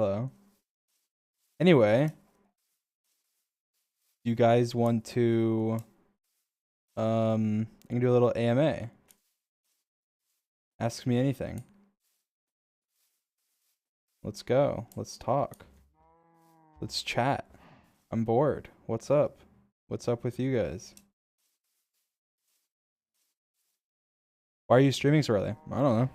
Hello. Anyway, you guys want to I can do a little AMA. Ask me anything. Let's go. Let's talk. Let's chat. I'm bored. What's up? What's up with you guys? Why are you streaming so early? I don't know.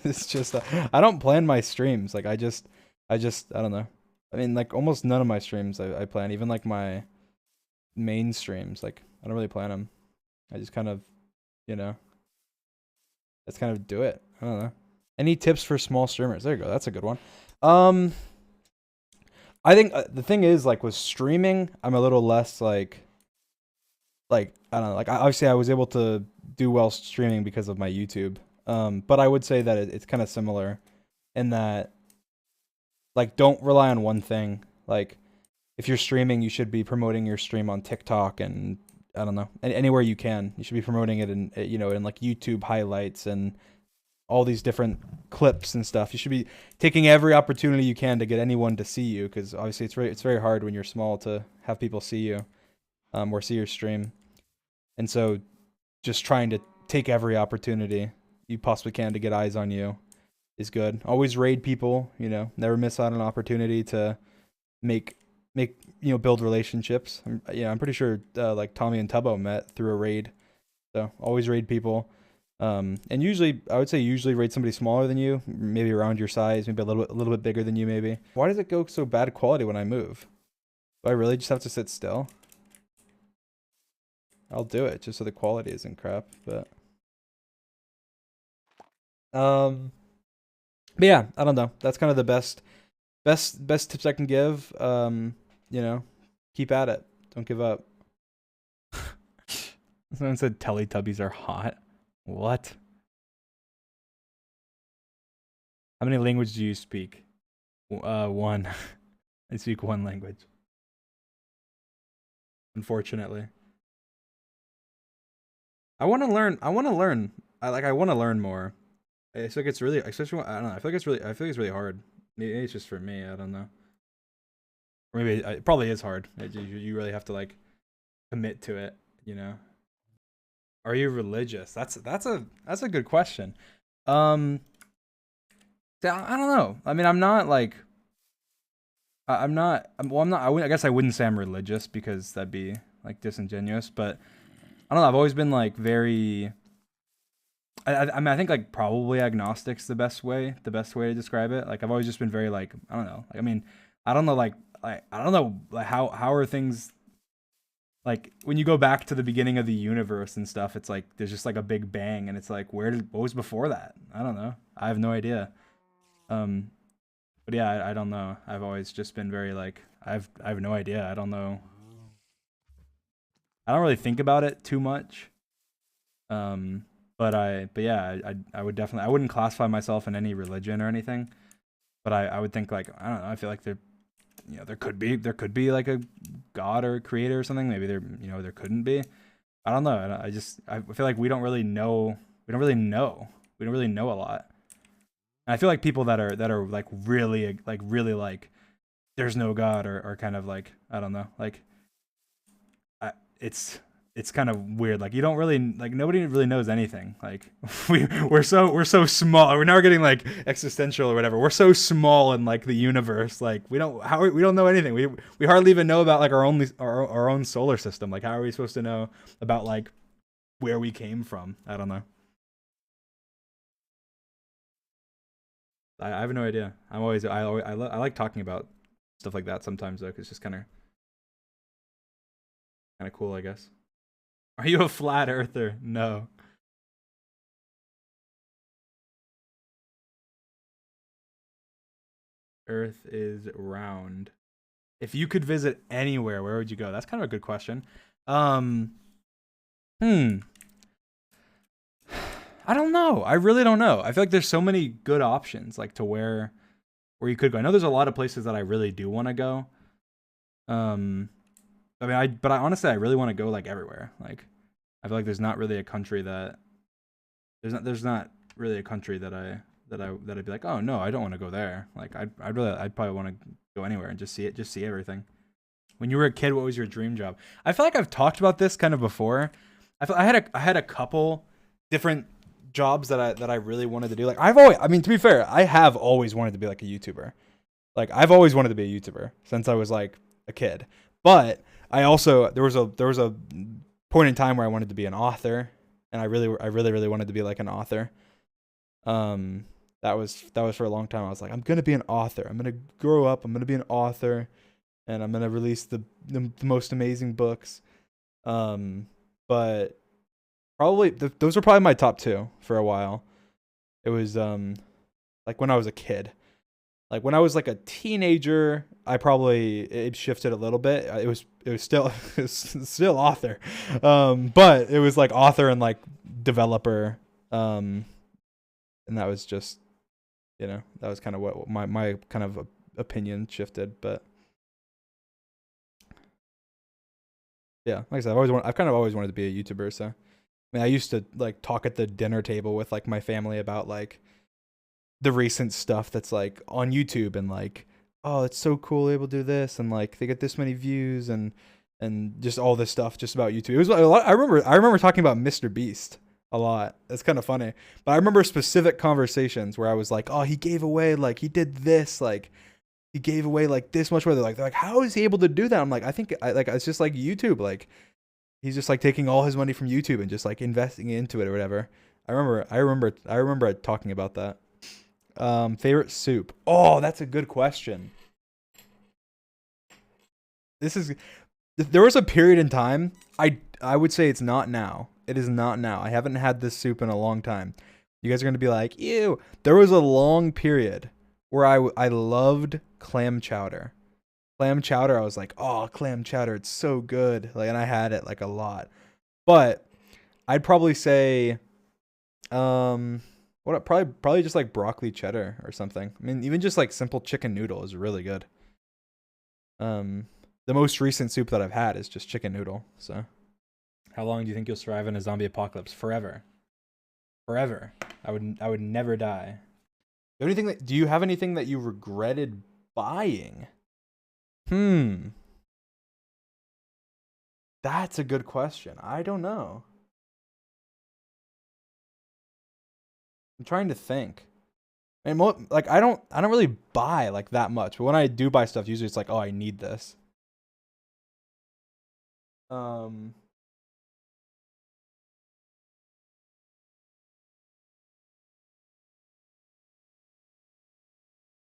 It's just I don't plan my streams. Like I don't know. I mean, like almost none of my streams I plan. Even like my main streams, like I don't really plan them. I just kind of, you know, just kind of do it. I don't know. Any tips for small streamers? There you go. That's a good one. Um, I think the thing is like with streaming, I'm a little less like I don't know. Like obviously I was able to do well streaming because of my YouTube. But I would say that it's kind of similar in that like don't rely on one thing. Like if you're streaming, you should be promoting your stream on TikTok and I don't know, anywhere you can. You should be promoting it in in like YouTube highlights and all these different clips and stuff. You should be taking every opportunity you can to get anyone to see you because obviously it's very hard when you're small to have people see you or see your stream. And so just trying to take every opportunity you possibly can to get eyes on you is good. Always raid people, never miss out on an opportunity to make build relationships. I'm pretty sure like Tommy and Tubbo met through a raid. So always raid people. And usually I would say raid somebody smaller than you, maybe around your size, maybe a little bit bigger than you maybe. Why does it go so bad quality when I move? Do I really just have to sit still? I'll do it just so the quality isn't crap, um but yeah, I don't know. That's kind of the best tips I can give. Keep at it. Don't give up. Someone said Teletubbies are hot. What? How many languages do you speak? One. I speak one language. Unfortunately. I want to learn. I want to learn. I want to learn more. I feel like it's really, especially I don't know. I feel like it's really hard. Maybe it's just for me. I don't know. Or maybe it probably is hard. You really have to like commit to it. Are you religious? That's a good question. Um, I don't know. I mean, I'm not like I'm not. Well, I'm not. I guess I wouldn't say I'm religious because that'd be like disingenuous. But I don't know. I've always been like very. I mean, I think like probably agnostic's the best way to describe it. Like I've always just been very like I don't know. Like I mean, I don't know like I don't know like how are things like when you go back to the beginning of the universe and stuff. It's like there's just like a big bang, and it's like what was before that? I don't know. I have no idea. Um, but yeah, I don't know. I've always just been very like I have no idea. I don't know. I don't really think about it too much. Um, but yeah, I would definitely I wouldn't classify myself in any religion or anything. But I would think like I don't know. I feel like there could be like a god or a creator or something. Maybe there couldn't be. I don't know. I feel like we don't really know. We don't really know. We don't really know a lot. And I feel like people that are like really like there's no god are kind of like I don't know like I, it's kind of weird. Like you don't really like nobody really knows anything. Like we're so small. We're now getting like existential or whatever. We're so small in like the universe. Like we don't know anything. We hardly even know about like our own solar system. Like how are we supposed to know about like where we came from? I don't know. I have no idea. I like talking about stuff like that sometimes though, 'cause it's just kind of cool, I guess. Are you a flat earther? No. Earth is round. If you could visit anywhere, where would you go? That's kind of a good question. Um, hmm. I don't know. I really don't know. I feel like there's so many good options, like to where you could go. I know there's a lot of places that I really do want to go. Um, I mean, but I honestly, I really want to go like everywhere. Like, I feel like there's not really a country that there's not really a country that that I'd be like, oh no, I don't want to go there. Like I'd probably want to go anywhere and just see everything. When you were a kid, what was your dream job? I feel like I've talked about this kind of before. I had a couple different jobs that I really wanted to do. Like I mean, to be fair, I have always wanted to be like a YouTuber. Like I've always wanted to be a YouTuber since I was like a kid. But I also there was a point in time where I wanted to be an author, and I really wanted to be like an author. That was for a long time. I was like, I'm gonna be an author. I'm gonna grow up. I'm gonna be an author, and I'm gonna release the most amazing books. But probably those were probably my top two for a while. It was like when I was a kid. Like when I was like a teenager, it shifted a little bit. It was still still author, but it was like author and like developer, and that was just, that was kind of what my kind of opinion shifted. But yeah, like I said, I've kind of always wanted to be a YouTuber. So I mean, I used to like talk at the dinner table with like my family about like the recent stuff that's like on YouTube, and like, oh, it's so cool able to do this, and like they get this many views, and just all this stuff just about YouTube. It was a lot. I remember talking about Mr. Beast a lot. It's kind of funny, but I remember specific conversations where I was like, oh, he gave away, like he did this, like he gave away like this much. Where they're like, how is he able to do that? I'm like, I think like it's just like YouTube, like he's just like taking all his money from YouTube and just like investing into it or whatever. I remember talking about that. Favorite soup. Oh, that's a good question. There was a period in time. I would say it's not now. It is not now. I haven't had this soup in a long time. You guys are going to be like, ew. There was a long period where I loved clam chowder. Clam chowder, I was like, oh, clam chowder, it's so good. Like, and I had it like a lot. But I'd probably say probably just like broccoli cheddar or something. I mean, even just like simple chicken noodle is really good. The most recent soup that I've had is just chicken noodle. So, how long do you think you'll survive in a zombie apocalypse? Forever. Forever. I would never die. Do you have anything that you regretted buying? That's a good question. I don't know. I'm trying to think. And like I don't really buy like that much, but when I do buy stuff, usually it's like, oh, I need this.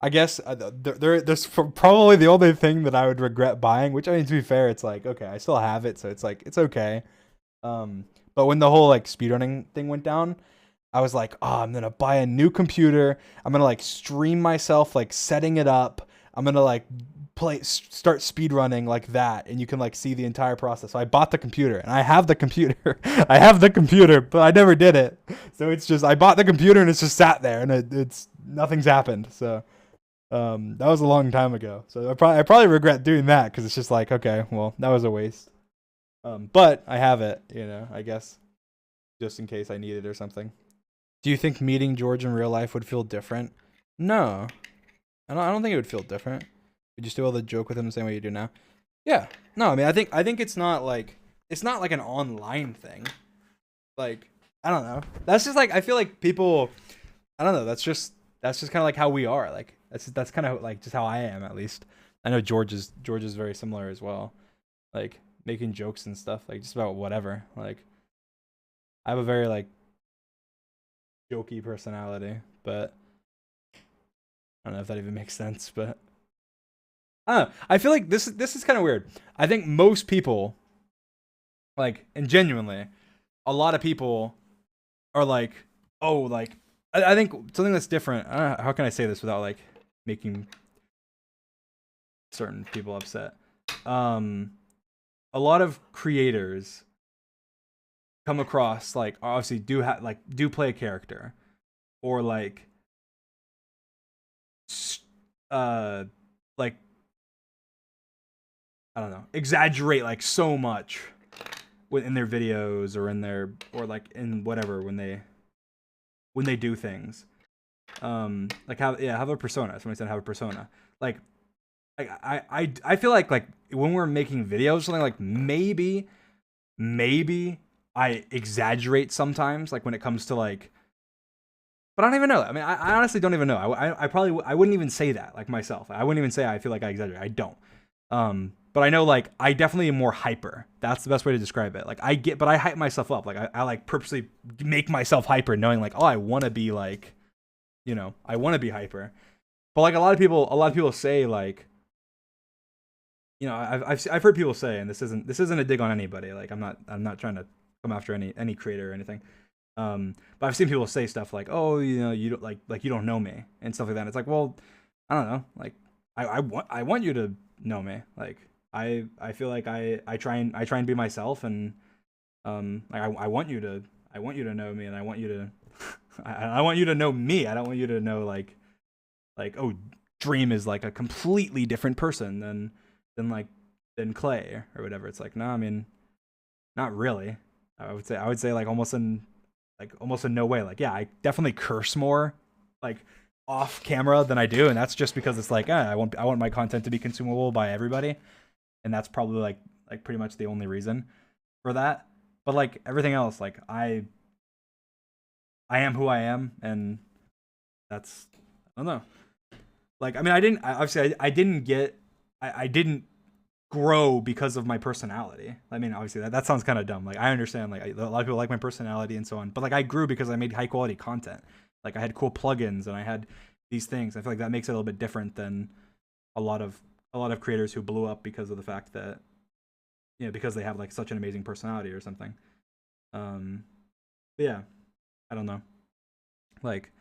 I guess there's probably the only thing that I would regret buying, which, I mean, to be fair, it's like, okay, I still have it, so it's like it's okay. But when the whole like speedrunning thing went down, I was like, oh, I'm gonna buy a new computer. I'm gonna like stream myself like setting it up. I'm gonna like start speedrunning like that, and you can like see the entire process. So I bought the computer, and I have the computer. I have the computer, but I never did it. So it's just I bought the computer, and it's just sat there, and it's nothing's happened. So that was a long time ago. So I probably regret doing that, because it's just like, okay, well, that was a waste. But I have it, I guess, just in case I need it or something. Do you think meeting George in real life would feel different? No, I don't think it would feel different. Would you still be able to joke with him the same way you do now? Yeah. No, I mean, I think it's not like an online thing. Like, I don't know. That's just like, I feel like people, I don't know. That's just kind of like how we are. Like that's kind of like just how I am, at least. I know George is very similar as well. Like making jokes and stuff, like just about whatever. Like I have a very like jokey personality, but I don't know if that even makes sense, but I don't know. I feel like this is kind of weird. I think most people, like, and genuinely, a lot of people are like, oh, like, I think something that's different. I don't know, how can I say this without like making certain people upset? A lot of creators come across like obviously do play a character, or like like I don't know, exaggerate like so much in their videos or like in whatever when they do things. Like have a persona. Somebody said have a persona. Like I feel like when we're making videos, something like maybe I exaggerate sometimes, like when it comes to like, but I don't even know. I mean, I honestly don't even know. I probably I wouldn't even say that like myself. I wouldn't even say I feel like I exaggerate. I don't. But I know like I definitely am more hyper. That's the best way to describe it. Like but I hype myself up. Like I like purposely make myself hyper, knowing like, oh, I want to be like, I want to be hyper. But like a lot of people say like, I've heard people say, and this isn't a dig on anybody. Like I'm not trying to come after any creator or anything. But I've seen people say stuff like, "Oh, you don't like you don't know me" and stuff like that. And it's like, well, I don't know. Like, I want you to know me. Like, I feel like I try and be myself, and like I want you to know me, and I want you to I want you to know me. I don't want you to know like oh, Dream is like a completely different person than Clay or whatever. It's like, no, I mean, not really. I would say like almost in no way. Like, yeah, I definitely curse more like off camera than I do, and that's just because it's like, I want my content to be consumable by everybody, and that's probably like pretty much the only reason for that. But like everything else, like I am who I am, and that's, I don't know. Like, I mean, I didn't get I didn't grow because of my personality. I mean, obviously that sounds kind of dumb. Like I understand, like a lot of people like my personality and so on, but like I grew because I made high quality content. Like I had cool plugins and I had these things. I feel like that makes it a little bit different than a lot of creators who blew up because of the fact that because they have like such an amazing personality or something. But yeah, I don't know. Like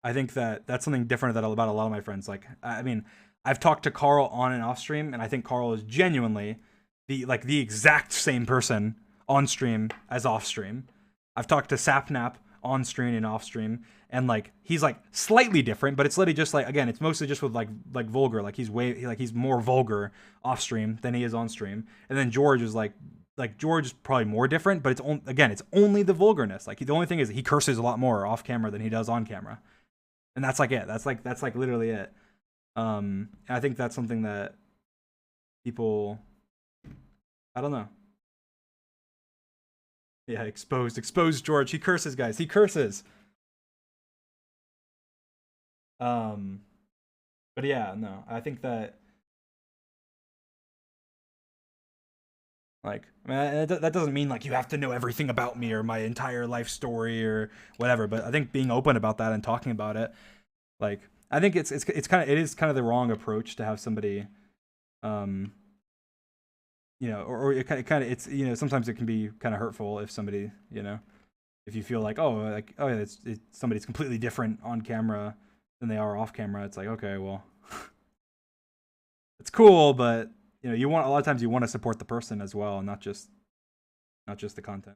I think that that's something different that about a lot of my friends. Like I mean, I've talked to Carl on and off stream, and I think Carl is genuinely the exact same person on stream as off stream. I've talked to Sapnap on stream and off stream, and like he's like slightly different, but it's literally just like, again, it's mostly just with like vulgar. Like he's more vulgar off stream than he is on stream. And then George is like George is probably more different, but it's only the vulgarness. Like the only thing is he curses a lot more off camera than he does on camera, and that's like it. That's like literally it. And I think that's something that people, I don't know. Yeah, exposed George. He curses, guys. He curses. Um, but yeah, no, I think that like, I mean, that doesn't mean like you have to know everything about me or my entire life story or whatever. But I think being open about that and talking about it, like, I think it is kind of the wrong approach to have somebody, um, or it kind of it's sometimes it can be kind of hurtful if somebody if you feel like, oh yeah, it's somebody's completely different on camera than they are off camera. It's like, okay, well, it's cool, but you want, a lot of times you want to support the person as well, not just the content.